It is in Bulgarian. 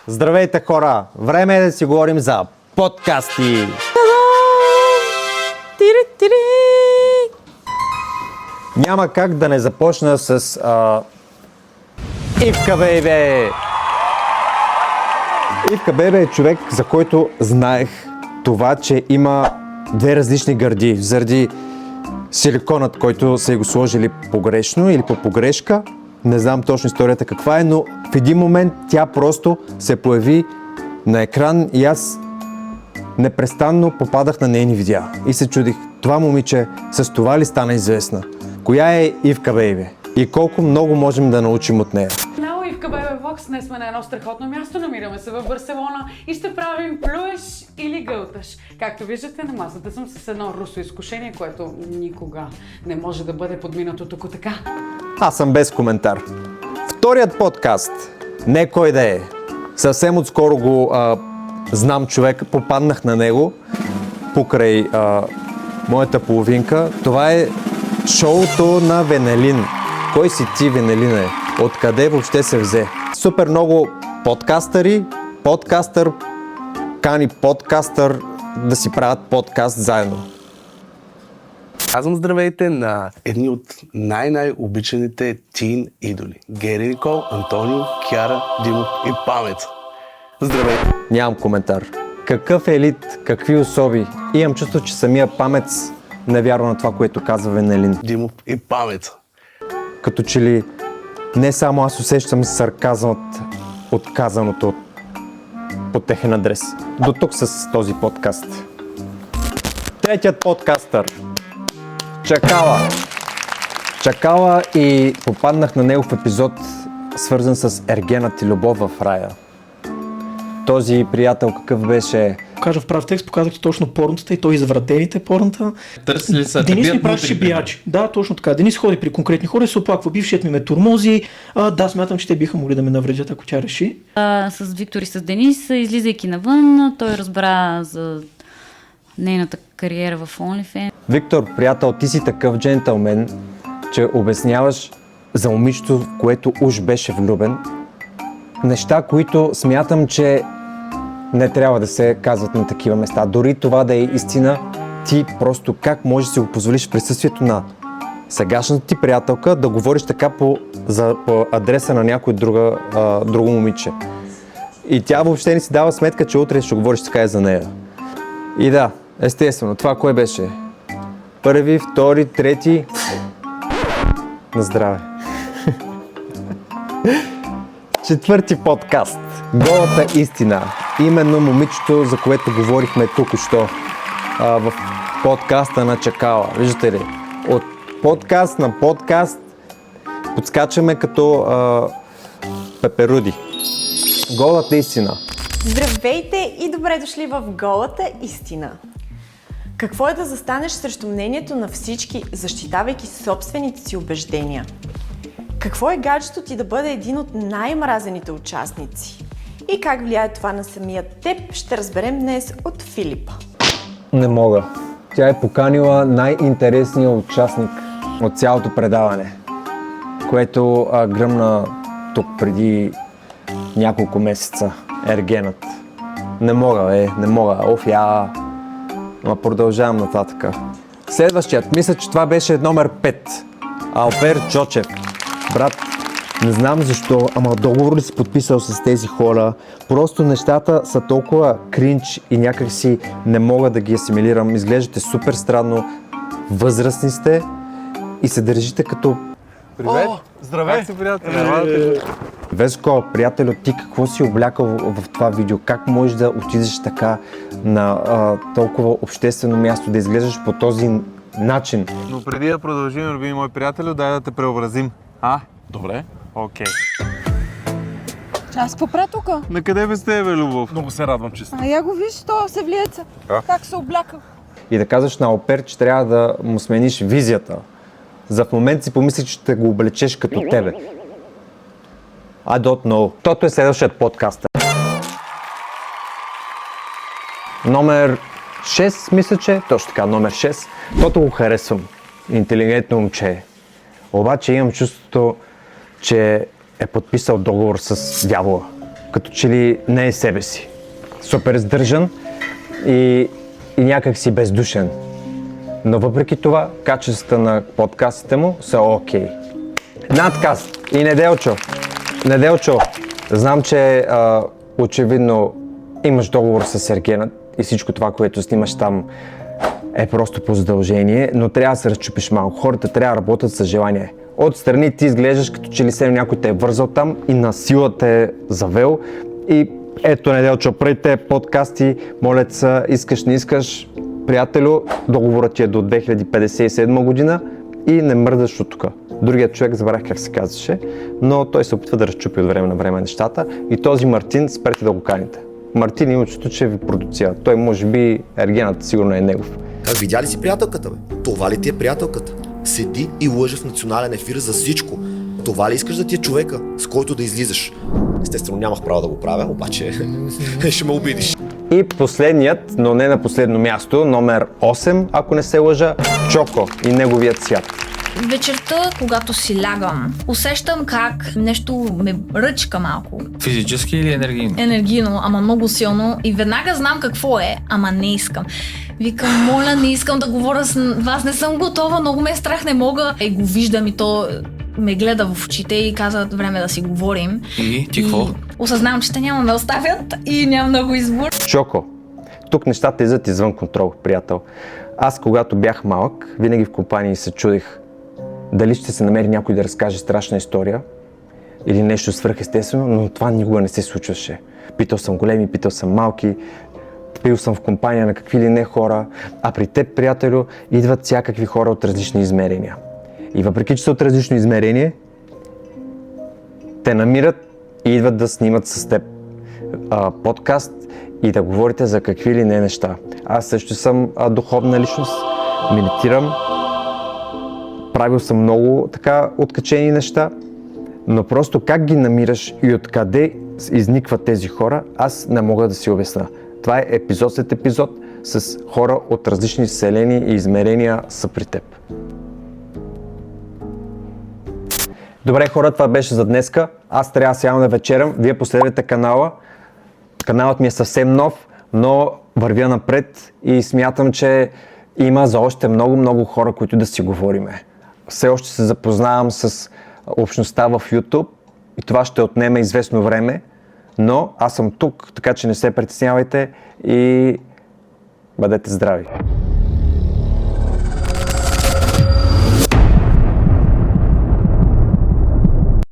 Здравейте, хора! Време е да си говорим за подкасти! Няма как да не започна с Ивка Бейбе! Ивка Бейбе е човек, за който знаех това, че има две различни гърди. Заради силиконът, който са го сложили погрешно или по погрешка. Не знам точно историята каква е, но в един момент тя просто се появи на екран и аз непрестанно попадах на нейни видеа. И се чудих, това момиче с това ли стана известна? Коя е Ивка Бейбе? И колко много можем да научим от нея? Ивка Бейбе Вокс, днес сме на едно страхотно място, намираме се в Барселона и ще правим плюеш или гълташ. Както виждате, на масата съм с едно русо изкушение, което никога не може да бъде подминато тук така. Аз съм без коментар. Вторият подкаст, не кой да е. Съвсем отскоро го знам човек, попаднах на него покрай моята половинка. Това е шоуто на Венелин. Кой си ти, Венелине? Откъде въобще се взе? Супер много подкастъри, подкастър кани подкастър да си правят подкаст заедно. Казвам здравейте на едни от най-обичаните тин идоли. Гери Никол, Антонио, Кяра, Димов и Памец. Здравейте! Нямам коментар. Какъв елит, какви особи. Имам чувство, че самия Памец не вярва на това, което казва Венелин. Димов и Памец. Като че ли не само аз усещам сарказмът от казаното по техен адрес. До тук с този подкаст. Третият подкастър. Чакала и попаднах на негов епизод, свързан с ергенът и любов в рая. Този приятел какъв беше? Кажа в прав текст, показах ти точно порнотата и той извратените порната. Търсили са Денис ми пращаше биячи. Да, точно така. Денис ходи при конкретни хора и се оплаква. Бившият ми ме турмози. Да, смятам, че те биха могли да ме навредят, ако тя реши. С Виктор и с Денис, излизайки навън, той разбра за нейната кариера в OnlyFans. Виктор, приятел, ти си такъв джентълмен, че обясняваш за момичето, в което уж беше влюбен. Неща, които смятам, че не трябва да се казват на такива места. Дори това да е истина, ти просто как можеш да си го позволиш в присъствието на сегашната ти приятелка да говориш така по адреса на някой друго момиче. И тя въобще не си дава сметка, че утре ще говориш така и за нея. И да, естествено, това кое беше? Първи, втори, трети... На здраве! Четвърти подкаст. Голата истина. Именно момичето, за което говорихме току-що в подкаста на Чакала. Виждате ли? От подкаст на подкаст подскачаме като пеперуди. Голата истина. Здравейте и добре дошли в Голата истина. Какво е да застанеш срещу мнението на всички, защитавайки собствените си убеждения? Какво е гаджето ти да бъде един от най-мразените участници? И как влияе това на самия теб, ще разберем днес от Филипа. Не мога. Тя е поканила най-интересния участник от цялото предаване, което гръмна тук преди няколко месеца. Ергенът. Не мога, не мога. Ма продължавам нататък. Следващият, мисля, че това беше номер 5. Алберт Джочев. Брат, не знам защо, ама договор ли си подписал с тези хора? Просто нещата са толкова кринч и някак си не мога да ги асимилирам. Изглеждате супер странно, възрастни сте и се държите като... Привет! Здравей! Как си, приятел? Веско, приятелю, ти какво си облякал в това видео? Как можеш да отидеш така на толкова обществено място, да изглеждаш по този начин? Но преди да продължим, любими мои приятели, дай да те преобразим. Добре. Окей. Аз какво правя тук? На къде бе с тебе, Любов? Много се радвам, че сте. Я го виж, то севлиеца. Как се облякал. И да казваш на Алпер, че трябва да му смениш визията. За в момент си помислиш, че ще го облечеш като тебе. I don't know. Тото е следващият подкаст. Номер 6, мисля, че точно така, номер 6. Тото го харесвам. Интелигентно момче. Обаче имам чувството, че е подписал договор с дявола. като че ли не е себе си. Супер сдържан и някак си бездушен. Но въпреки това, качествата на подкастите му са окей. Надкаст и Неделчо. Неделчо, знам, че очевидно имаш договор с Ергена и всичко това, което снимаш там е просто по задължение, но трябва да се разчупиш малко. Хората трябва да работят с желание. Отстрани ти изглеждаш като че ли се някой те е вързал там и на сила те е завел. И ето, Неделчо, първите подкасти, моля се, искаш, не искаш, приятелю, договорът ти е до 2057 година и не мърдаш от тук. Другият човек, забравях как се казваше, но той се опитва да разчупи от време на време нещата и този Мартин, спрете да го каните. Мартин има чувство, че ви продуцира. Той може би Ергенът сигурно е негов. Видя ли си приятелката, бе? Това ли ти е приятелката? Седи и лъже в национален ефир за всичко. Това ли искаш да ти е човека, с който да излизаш? Естествено нямах право да го правя, обаче ще ме обидиш. И последният, но не на последно място, номер 8, ако не се лъжа, Чоко и неговият свят. Вечерта, когато си лягам, усещам как нещо ме ръчка малко. Физически или енергийно? Енергийно, ама много силно и веднага знам какво е, ама не искам. Викам, моля, не искам да говоря с вас, не съм готова, много ме е страх, не мога. И го виждам и то ме гледа в очите и каза време да си говорим. И ти какво? Осъзнавам, че те няма ме оставят и нямам много избор. Чоко, тук нещата излизат извън контрол, приятел. Аз, когато бях малък, винаги в компании се чудих дали ще се намери някой да разкаже страшна история или нещо свръхестествено, но това никога не се случваше. Питал съм големи, питал съм малки, пил съм в компания на какви ли не хора, а при теб, приятелю, идват всякакви хора от различни измерения. И въпреки, че са от различно измерение, те намират и идват да снимат с теб подкаст и да говорите за какви ли не неща. Аз също съм духовна личност, медитирам, правил съм много така откачени неща, но просто как ги намираш и откъде изникват тези хора, аз не мога да си обясня. Това е епизод след епизод с хора от различни вселени и измерения са при теб. Добре, хора, това беше за днеска. Аз трябва сега да вечерям. Вие последвайте канала. Каналът ми е съвсем нов, но вървя напред и смятам, че има за още много хора, които да си говориме. Все още се запознавам с общността в YouTube и това ще отнеме известно време, но аз съм тук, така че не се притеснявайте и бъдете здрави!